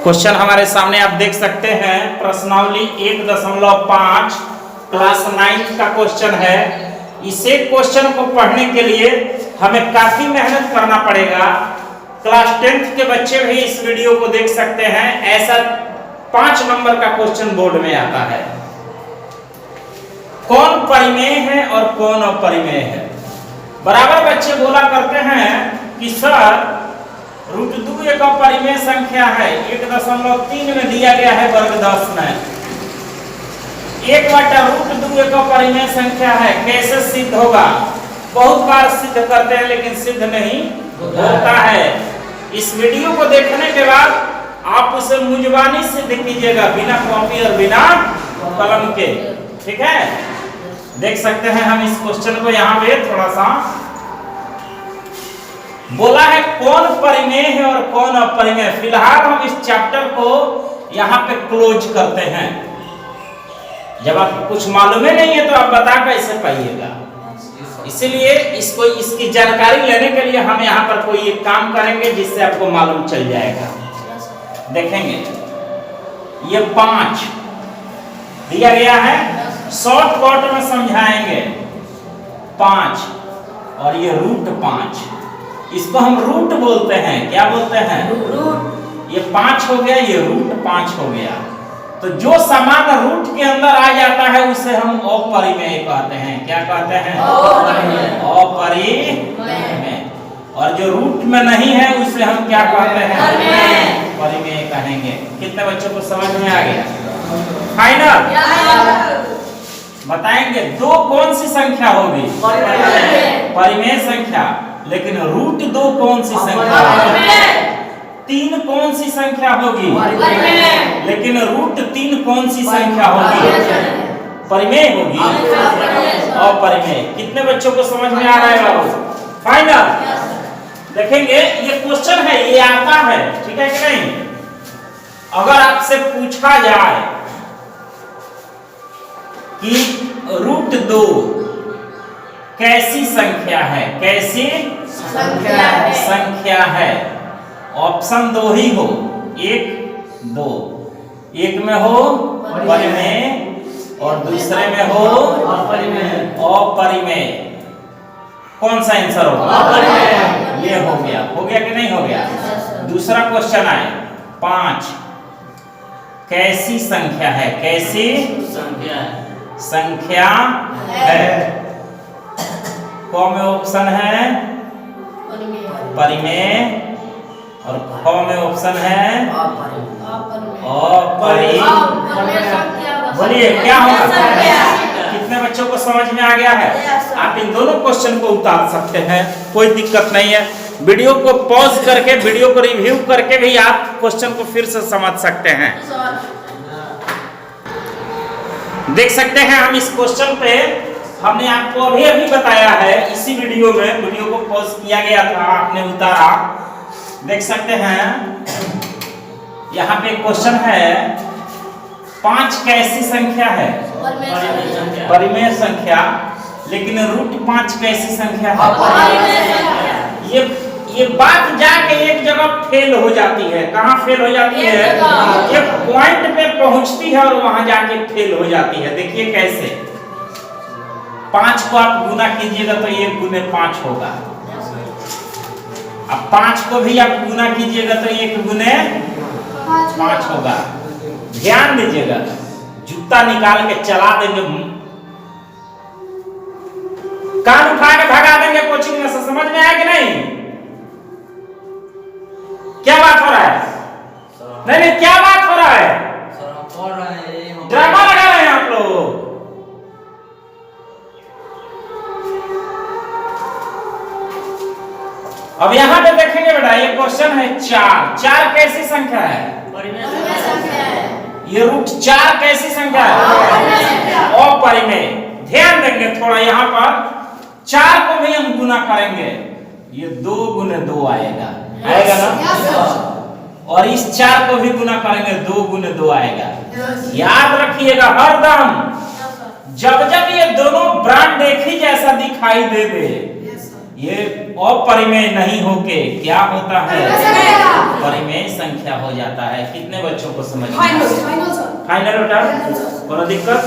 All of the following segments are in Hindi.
क्वेश्चन हमारे सामने आप देख सकते हैं, प्रश्नावली 1.5 क्लास 9 का क्वेश्चन है। इसे क्वेश्चन को पढ़ने के लिए हमें काफी मेहनत करना पड़ेगा। क्लास 10 के बच्चे भी इस वीडियो को देख सकते हैं। ऐसा 5 नंबर का क्वेश्चन बोर्ड में आता है। कौन परिमेय है और कौन अपरिमेय है। बराबर बच्चे बोला करते हैं कि सर √2 एक अपरिमेय संख्या है। 1.3 में दिया गया है वर्ग 10 में। 1/√2 एक अपरिमेय संख्या है। कैसे सिद्ध होगा? बहुत बार सिद्ध करते हैं लेकिन सिद्ध नहीं होता है। इस वीडियो को देखने के बाद आप उसे मुंजबानी सिद्ध कीजिएगा, बिना कॉपी और बिना कलम के। ठीक है, देख सकते हैं हम इस क्वेश्चन को यहाँ पे थोड़ा सा बोला है कौन परिमेय है और कौन अपरिमेय। फिलहाल हम इस चैप्टर को यहाँ पे क्लोज करते हैं। जब आपको कुछ मालूम ही नहीं है तो आप बता कैसे पाइएगा। इसीलिए इसको इसकी जानकारी लेने के लिए हम यहाँ पर कोई एक काम करेंगे जिससे आपको मालूम चल जाएगा। देखेंगे ये 5 दिया गया है, शॉर्टकट में समझाएंगे। 5 और ये √5, इसको हम रूट बोलते हैं। क्या बोलते हैं? रूट। ये 5 हो गया, ये √5 हो गया। तो जो समान रूट के अंदर आ जाता है उसे हम अपरिमेय कहते हैं। क्या कहते हैं? अपरिमेय। और जो रूट में नहीं है उसे हम क्या कहते हैं? परिमेय कहेंगे। कितने बच्चों को समझ में आ गया? फाइनल बताएंगे। 2 कौन सी संख्या होगी? परिमेय संख्या। लेकिन √2 कौन सी संख्या होगी? 3 कौन सी संख्या होगी? लेकिन √3 कौन सी संख्या होगी? परिमेय होगी। अपरिमेय। कितने बच्चों को समझ में आ रहा है बाबू? फाइनल देखेंगे। ये क्वेश्चन है, ये आता है, ठीक है कि नहीं? अगर आपसे पूछा जाए कि √2 कैसी संख्या है, कैसी संख्या है, ऑप्शन 2 ही हो, 1, 2। एक में हो परिमेय और दूसरे में हो अपरिमेय। कौन सा आंसर होगा? ये हो गया कि नहीं हो गया? दूसरा क्वेश्चन आए, 5 कैसी संख्या है? कैसी संख्या है। क में ऑप्शन है परिमेय और ख में ऑप्शन है अपरिमेय। बोलिए क्या होगा? कितने बच्चों को समझ में आ गया है? आप इन दोनों क्वेश्चन को उतार सकते हैं, कोई दिक्कत नहीं है। वीडियो को पॉज करके, वीडियो को रिव्यू करके भी आप क्वेश्चन को फिर से समझ सकते हैं। देख सकते हैं हम इस क्वेश्चन पे हमने आपको अभी बताया है इसी वीडियो में। वीडियो को पॉज किया गया था, आपने उतारा। देख सकते हैं यहाँ पे क्वेश्चन है, 5 कैसी संख्या है? परिमेय संख्या। लेकिन √5 कैसी संख्या है? ये बात जाके एक जगह फेल हो जाती है। कहाँ फेल हो जाती है? एक पॉइंट पे पहुंचती है और वहां जाके फेल हो जाती है। देखिए कैसे। 5 को आप गुना कीजिएगा तो 1 गुने 5 होगा। अब 5 को भी आप गुना कीजिएगा तो 1 गुने 5 होगा। ध्यान दीजिएगा, जूता निकाल के चला देंगे, कान उठा के भगा देंगे कोचिंग में से। समझ में आया कि नहीं? क्या बात हो रहा है? नहीं, क्या बात हो रहा है? ड्रामा लगा रहे हैं आप लोग। अब यहाँ पे देखेंगे बेटा, ये क्वेश्चन है 4 कैसी संख्या है? ये √4 कैसी संख्या है? अपरिमेय। ध्यान देंगे थोड़ा यहाँ पर। 4 को भी हम गुना करेंगे, ये 2 गुने 2 आएगा ना? और इस 4 को भी गुना करेंगे, 2 गुने 2 आएगा। याद रखिएगा हरदम जब जब ये दोनों ब्रांड एक ही जैसा दिखाई दे, ये अपरिमेय नहीं होके क्या होता है? परिमेय संख्या हो जाता है। कितने बच्चों को समझ में फाइनल बेटा? कोई दिक्कत?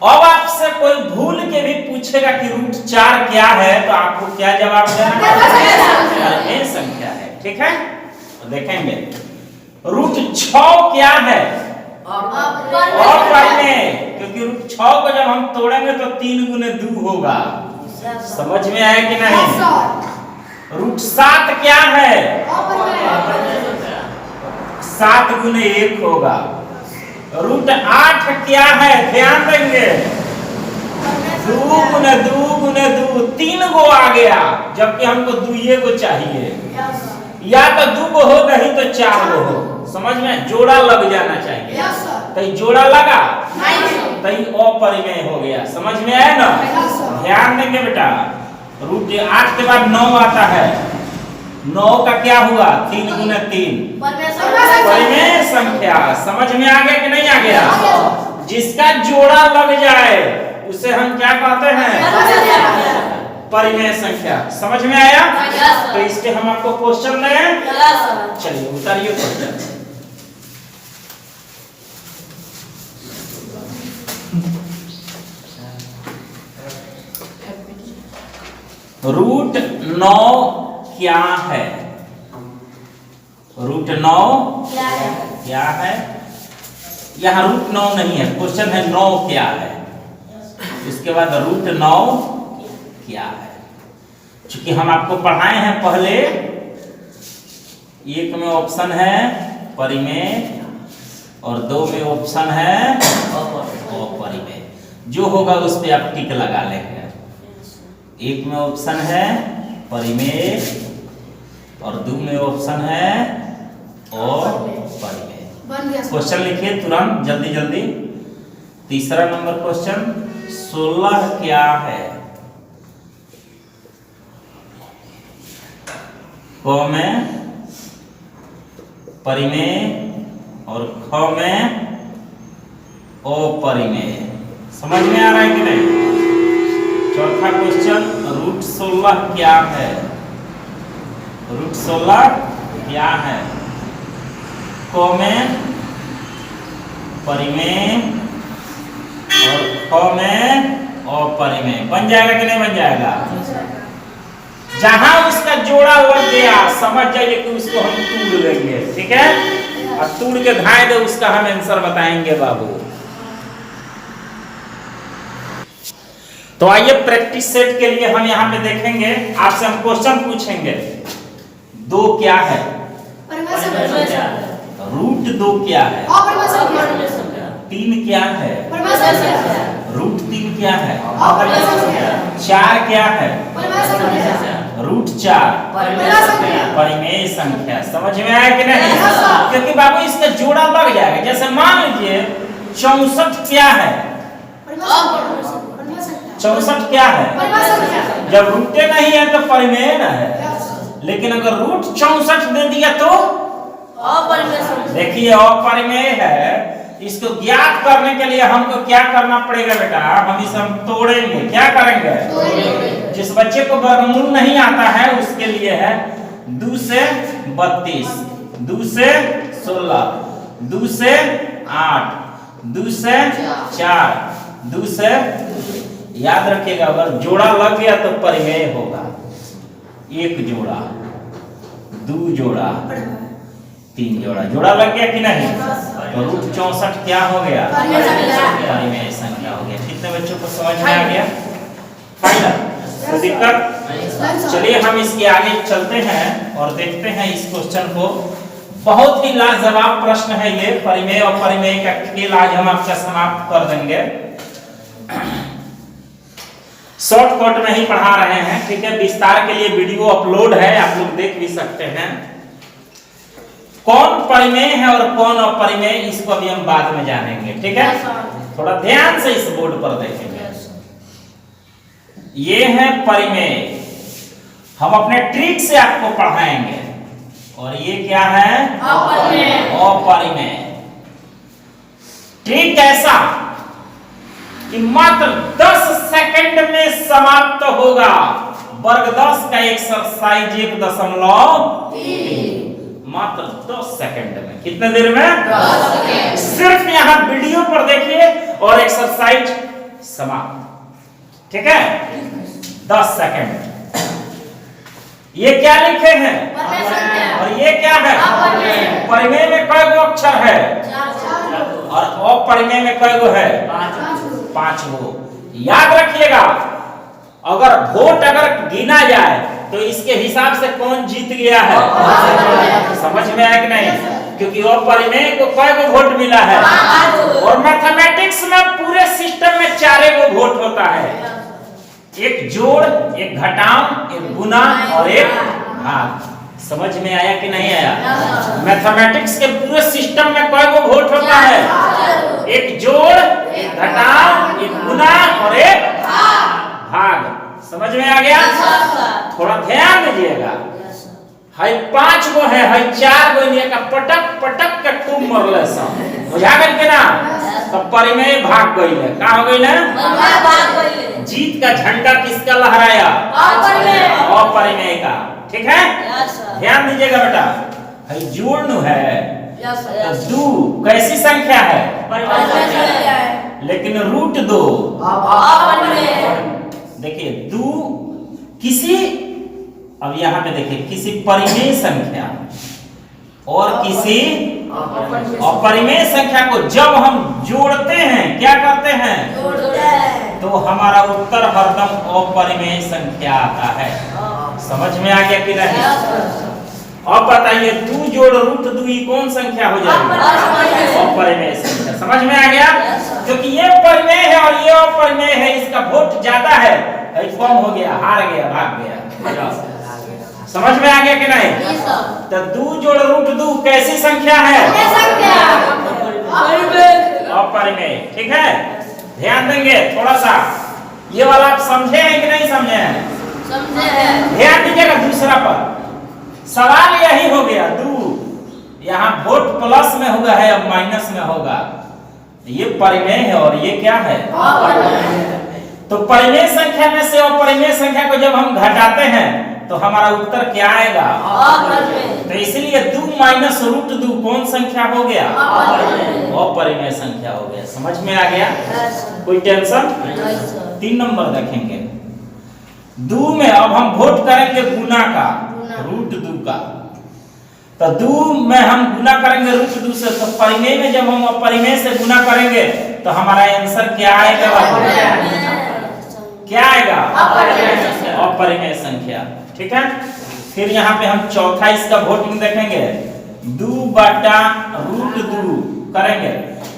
अब आपसे कोई भूल के भी पूछेगा कि √4 क्या है, तो आपको क्या जवाब देना है? परिमेय संख्या है। ठीक है, तो देखेंगे √6 क्या है? अपरिमेय, क्योंकि √6 को जब हम तोड़ेंगे तो 3 गुने 2 होगा। समझ में आया कि नहीं? √7 क्या है? 7 गुने 1 होगा। √8 क्या है? ध्यान देंगे, 2 गुने 2 3 गो आ गया, जबकि हमको 2 गो चाहिए। या तो 2 गो हो, नहीं तो 4 गो हो। समझ में? जोड़ा लग जाना चाहिए। तो जोड़ा लगा तो अपरिमेय हो गया। समझ में आया ना? ध्यान देंगे बेटा, √8 के बाद 9 आता है। 9 का क्या हुआ? 3 गुने 3 परिमेय संख्या। समझ में आ गया कि नहीं आ गया? जिसका जोड़ा लग जाए उसे हम क्या कहते हैं? परिमेय संख्या। समझ में आया? तो इसके हम आपको क्वेश्चन दें। चलिए उतारिए क्वेश्चन। √9 क्या है? √9 क्या है? यहाँ √9 नहीं है, क्वेश्चन है 9 क्या है। इसके बाद √9 क्या है? चूंकि हम आपको पढ़ाए हैं पहले, एक में ऑप्शन है परिमेय और 2 में ऑप्शन है अपरिमेय। जो होगा उस पे आप टिक लगा लेंगे। एक में ऑप्शन है परिमेय और 2 में ऑप्शन है अपरिमेय। क्वेश्चन लिखिए तुरंत, जल्दी जल्दी। तीसरा नंबर क्वेश्चन, 16 क्या है? क में परिमेय और ख में अपरिमेय। समझ में आ रहा है कि नहीं? चौथा क्वेश्चन, √16 क्या है? √16 क्या है? क में परिमेय और ख में अपरिमेय। बन जाएगा कि नहीं बन जाएगा? जहां उसका जोड़ा लग गया समझ जाइए कि उसको हम तोड़ लेंगे। ठीक है, और तोड़ के धाए दे उसका हम आंसर बताएंगे बाबू। तो आइए प्रैक्टिस सेट के लिए हम यहाँ पे देखेंगे, आपसे हम क्वेश्चन पूछेंगे। 2 क्या है? √2 क्या है? 3 क्या है? √3 क्या है? 4 क्या है? √4 परिमेय संख्या। समझ में आया कि नहीं? क्योंकि बाबू इसका जोड़ा लग जाएगा। जैसे मान लीजिए 64 क्या है? 64 क्या है? जब √2 नहीं है तो परिमेय ना है, लेकिन अगर √64 दे दिया तो देखिए अपरिमेय है। इसको ज्ञात करने के लिए हमको क्या करना पड़ेगा बेटा? हम इसे तोड़ेंगे। क्या करेंगे? जिस बच्चे को वर्गमूल नहीं आता है उसके लिए है 2 से 32, 2 से 16, 2 से 8, 2 से 4, 2 से, याद रखिएगा अगर जोड़ा लग गया तो परिमेय होगा। 1 जोड़ा, 2 जोड़ा, 3 जोड़ा। जोड़ा लग गया कि नहीं? तो √64 क्या हो गया? परिमेय संख्या हो गया। कितने बच्चों को समझ में आ गया? फाइनल? कोई दिक्कत? चलिए हम इसके आगे चलते हैं और देखते हैं इस क्वेश्चन को। बहुत ही लाजवाब प्रश्न है ये। परिमेय और अपरिमेय का खेल आज हम आपका समाप्त कर देंगे। शॉर्टकट में ही पढ़ा रहे हैं। ठीक है, विस्तार के लिए वीडियो अपलोड है, आप लोग देख भी सकते हैं। कौन परिमेय है और कौन अपरिमेय, इसको अभी हम बाद में जानेंगे। ठीक है, थोड़ा ध्यान से इस बोर्ड पर देखेंगे। ये है परिमेय, हम अपने ट्रिक से आपको पढ़ाएंगे। और ये क्या है? अपरिमेय। ट्रिक ऐसा कि मात्र 10 सेकंड में समाप्त होगा। वर्ग 10 का एक्सरसाइज 1.3 मात्र 10 सेकंड में। कितने देर में? 10 सेकंड। सिर्फ यहाँ वीडियो पर देखिए और एक्सरसाइज समाप्त। ठीक है, 10 सेकंड। ये क्या लिखे हैं? और ये क्या है? परिमेय में कई गो अक्षर है? और अपरिमेय में कई गो है? 5 गो। याद रखिएगा, अगर वोट अगर गिना जाए तो इसके हिसाब से कौन जीत गया है। समझ में आया कि नहीं? क्योंकि अपरिमेय को कई गो वोट मिला है और मैथमेटिक्स में पूरे सिस्टम में 4 गो वोट होता है, एक जोड़, एक घटाव, एक गुना और एक भाग। समझ में आया कि नहीं आया? मैथमेटिक्स के पूरे सिस्टम में कई गो वोट होता है? एक जोड़, एक घटाव, एक गुना और एक भाग। समझ में आ गया? थोड़ा ध्यान दीजिएगा। है 5 गो है 4 गो नहीं का पटक पटक के टूम मरले सब। बुझा गइल के ना? तो परिमेय भाग गइल है। का हो गइल है? भाग गइल। जीत का झंडा किसका लहराया? अपरिमेय का। ठीक है, ध्यान दीजिएगा बेटा। है जोड़ नु है तो 2 कैसी संख्या है? लेकिन रूट 2 देखिए 2 किसी, अब यहाँ पे देखिए, किसी परिमेय संख्या और किसी अपरिमेय संख्या को जब हम जोड़ते हैं, क्या करते हैं? तो हमारा उत्तर हरदम अपरिमेय संख्या आता है। समझ में आ गया कि नहीं? अब बताइए 2 जोड़ रूट 2 कौन संख्या हो जाएगी? अपरिमेय संख्या। समझ में आ गया? क्योंकि ये परिमेय है और ये अपरिमेय है, इसका वोट ज्यादा है, कम हो गया, हार गया, भाग गया। समझ में आ गया कि नहीं? तो 2 जोड़ रूट 2 कैसी संख्या है? अपरिमेय। ठीक है, ध्यान देंगे थोड़ा सा। ये वाला आप समझे हैं कि नहीं समझे हैं? समझे हैं। ध्यान दीजिएगा दूसरा पर। सवाल यही हो गया 2 यहाँ वोट प्लस में होगा है, अब माइनस में होगा। ये परिमेय है और ये क्या है? तो परिमेय संख्या में से अपरिमेय संख्या को जब हम घटाते हैं तो हमारा उत्तर क्या आएगा? तो इसलिए 2 माइनस रूट 2 कौन संख्या हो गया? अपरिमेय संख्या हो गया। समझ में आ गया? कोई टेंशन? 3 नंबर देखेंगे। 2 में अब हम वोट करेंगे गुना का, रूट 2 का। तो 2 में हम गुना करेंगे रूट 2 से, तो परिमेय में जब हम अपरिमेय से गुना करेंगे तो हमारा आंसर क्या आएगा? क्या आएगा? अपरिमेय संख्या। ठीक है, फिर यहाँ पे हम चौथा इसका वोटिंग देखेंगे। 2 बटा रूट 2 करेंगे।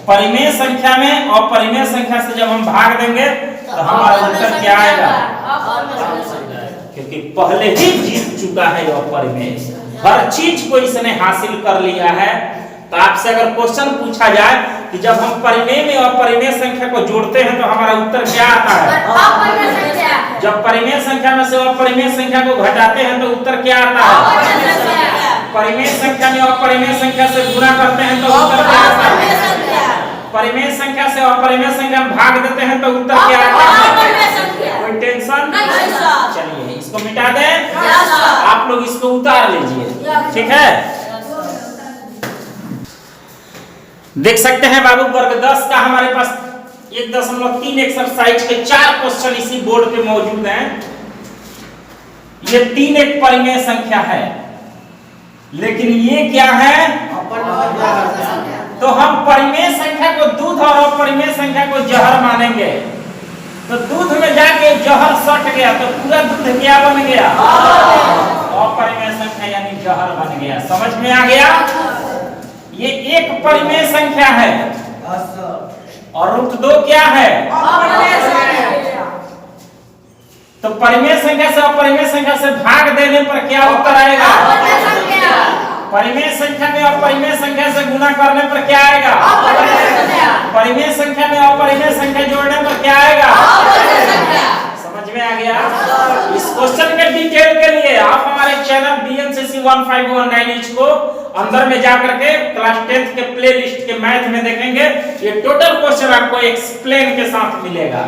परिमेय संख्या में अपरिमेय संख्या से जब हम भाग देंगे तो हमारा उत्तर क्या आएगा? क्योंकि पहले ही जीत चुका है अपरिमेय, हर चीज को इसने हासिल कर लिया है। तो आपसे अगर क्वेश्चन पूछा जाए कि जब हम परिमेय में अपरिमेय संख्या को जोड़ते हैं तो हमारा उत्तर क्या आता है? जब परिमेय संख्या में से अपरिमेय संख्या को घटाते हैं तो उत्तर क्या आता है? परिमेय संख्या में अपरिमेय संख्या से गुणा करते हैं तो उत्तर क्या आता है? परिमेय संख्या से अपरिमेय संख्या में भाग देते हैं तो उत्तर क्या आता है? कोई टेंशन? चलिए इसको मिटा दें, आप लोग इसको उतार लीजिए। ठीक है, देख सकते हैं बाबू वर्ग 10 का हमारे पास 1.3 एक्सरसाइज के 4 क्वेश्चन इसी बोर्ड पे मौजूद हैं। ये 3 एक परिमेय संख्या है, लेकिन ये क्या है? तो हम परिमेय संख्या को दूध और अपरिमेय संख्या को जहर मानेंगे। तो दूध में जाके जहर सट गया तो पूरा दूध क्या बन गया? अपरिमेय संख्या यानी जहर बन गया। समझ में आ गया? ये एक परिमेय संख्या है और रूट 2 क्या है? तो परिमेय संख्या से अपरिमेय संख्या से भाग देने पर क्या उत्तर आएगा? परिमेय संख्या में अपरिमेय संख्या से गुणा करने पर क्या आएगा? परिमेय संख्या में अपरिमेय संख्या जोड़ने पर क्या आएगा? समझ में आ गया? इस क्वेश्चन के डिटेल के लिए आप हमारे चैनल BNCC 1519 को अंदर में जाकर के क्लास 10th के प्लेलिस्ट के मैथ में देखेंगे। ये टोटल क्वेश्चन आपको एक्सप्लेन के साथ मिलेगा।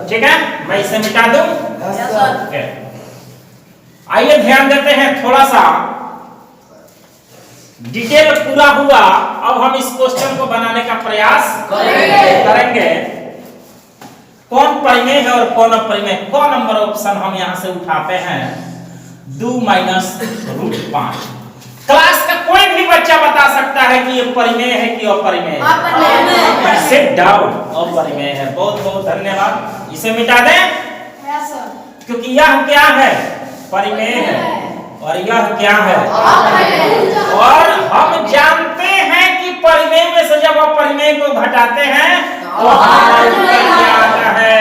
ठीक है, मैं इसे मिटा दूं। आइए ध्यान देते हैं थोड़ा सा, डिटेल पूरा हुआ। अब हम इस क्वेश्चन को बनाने का प्रयास करेंगे। कौन परिमेय है और कौन अपरिमेय, कौन नंबर ऑप्शन हम यहां से उठाते हैं? 2 - √5। क्लास का कोई भी बच्चा बता सकता है कि ये परिमेय है कि अपरिमेय है। सिट डाउन, अपरिमेय है। बहुत बहुत धन्यवाद। इसे मिटा दें क्योंकि यह क्या है? परिमेय है। और यह क्या है? और हम जानते हैं कि परिमेय में से जब अपरिमेय को घटाते हैं तो हमारा उत्तर क्या आता है?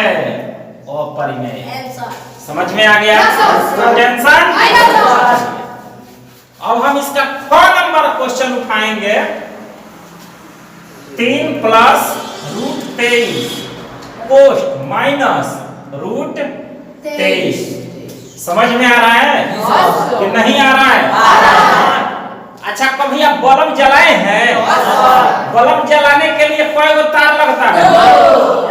अपरिमेय। समझ में आ गया? टेंशन। अब हम इसका ख नंबर क्वेश्चन उठाएंगे। 3 + √23 पोस्ट माइनस √23। समझ में आ रहा है कि नहीं आ रहा है? अच्छा, कभी आप बल्ब जलाए हैं? बल्ब जलाने के लिए कई गो तार लगता है?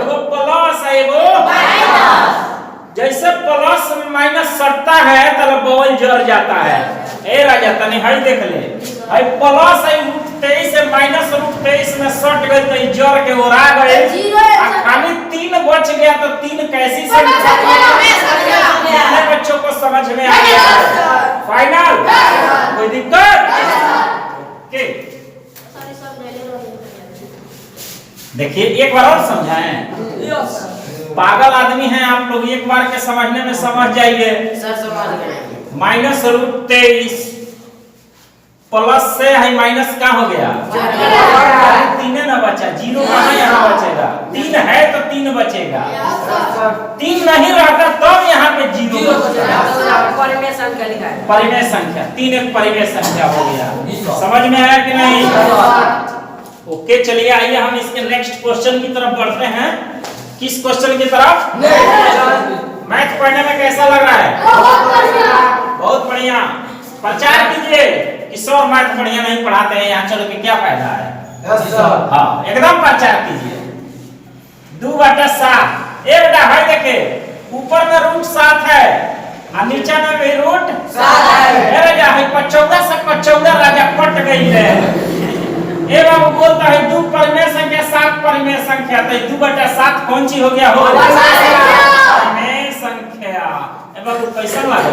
एगो प्लस है, एगो माइनस। जैसे प्लस में माइनस सटता है तब बल्ब जल जाता है। ए राजा तने हई देख ले, हई प्लस है √23 से माइनस √23 में सट गई तो जड़ के ओरा गए। खाली 3 बच गया तो 3 कैसी संख्या? बच्चों को समझ में आ गया? फाइनल? कोई दिक्कत? ओके, देखिए एक बार और समझाएं। पागल आदमी हैं आप लोग, एक बार के समझने में समझ जाइए। माइनस √23 प्लस से है माइनस क्या हो गया? 3 ना बचा, 0 कहाँ यहाँ बचेगा? 3 है तो 3 बचेगा। 3 नहीं रहता तब यहाँ पे 0 बचेगा। परिमेय संख्या लिखा है। परिमेय संख्या 3 एक परिमेय संख्या हो गया। समझ में आया कि नहीं? ओके, चलिए आइए हम इसके नेक्स्ट क्वेश्चन की तरफ बढ़ते हैं। किस क्वेश्चन की तरफ? मैथ पढ़ने में कैसा लग रहा है? बहुत बढ़िया। प्रचार कीजिए कि सर मैथ बढ़िया नहीं पढ़ाते हैं, यहाँ चलो कि क्या फायदा है? हाँ, एकदम प्रचार कीजिए। 2/7। ए बेटा भाई देखे, ऊपर में √7 है और नीचे में भी √7 है। राजा है 14 से 14 राजा कट गई है। ए बाबू बोलता है 2 परिमेय संख्या 7 परिमेय संख्या, तो 2/7 कौन सी हो गया? परिमेय संख्या। ए बाबू कैसा लगा?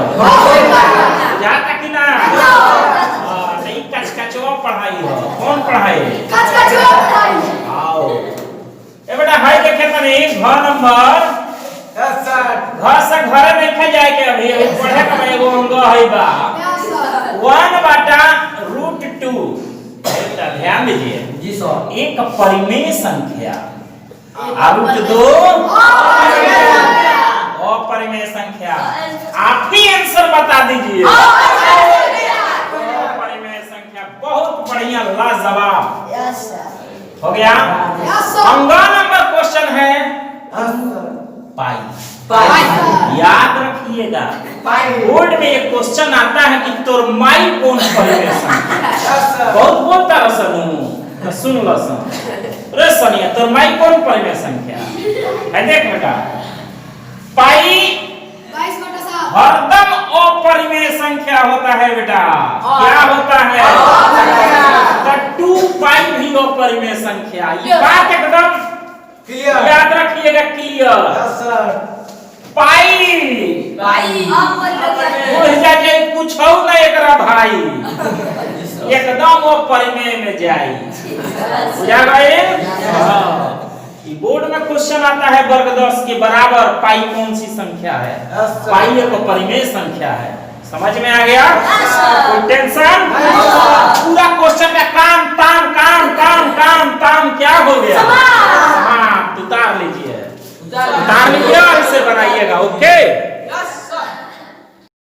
जाता कि ना? नहीं, कचकचवा पढ़ाई हो। कौन पढ़ाई? आओ ए बेटा भाई देखे तनी घ नंबर घर से घरे नहीं जाए के अभी पढ़े का एगो अंग है बा 1/√2। ध्यान दीजिए जी सर, एक परिमेय संख्या √2 अपरिमेय संख्या। आप ही आंसर बता दीजिए। अपरिमेय संख्या। बहुत बढ़िया, लाजवाब हो गया। अंगा नंबर क्वेश्चन है पाई। याद रखिएगा, बोर्ड में एक क्वेश्चन आता है कि तोर माई कौन परिमेय संख्या। बहुत बोलता रसनू, सुन लसन रे सनिया, तोर माई कौन परिमेय संख्या है? देख बेटा, पाई हरदम अपरिमेय संख्या होता है बेटा। क्या होता है? तो 2π भी अपरिमेय संख्या। ये बात एकदम याद रखिएगा, क्लियर। पाई कुछ हो ना एकरा भाई, एकदम वो परिमेय में जाई। बुझा गए? बोर्ड में क्वेश्चन आता है वर्ग 10 के बराबर पाई कौन सी संख्या है? पाई एक परिमेय संख्या है। समझ में आ गया? कोई टेंशन? पूरा क्वेश्चन का काम ताम काम काम काम ताम क्या हो गया? समाप्त। उतार लीजिए, उतार लीजिए और इसे बनाइएगा। ओके।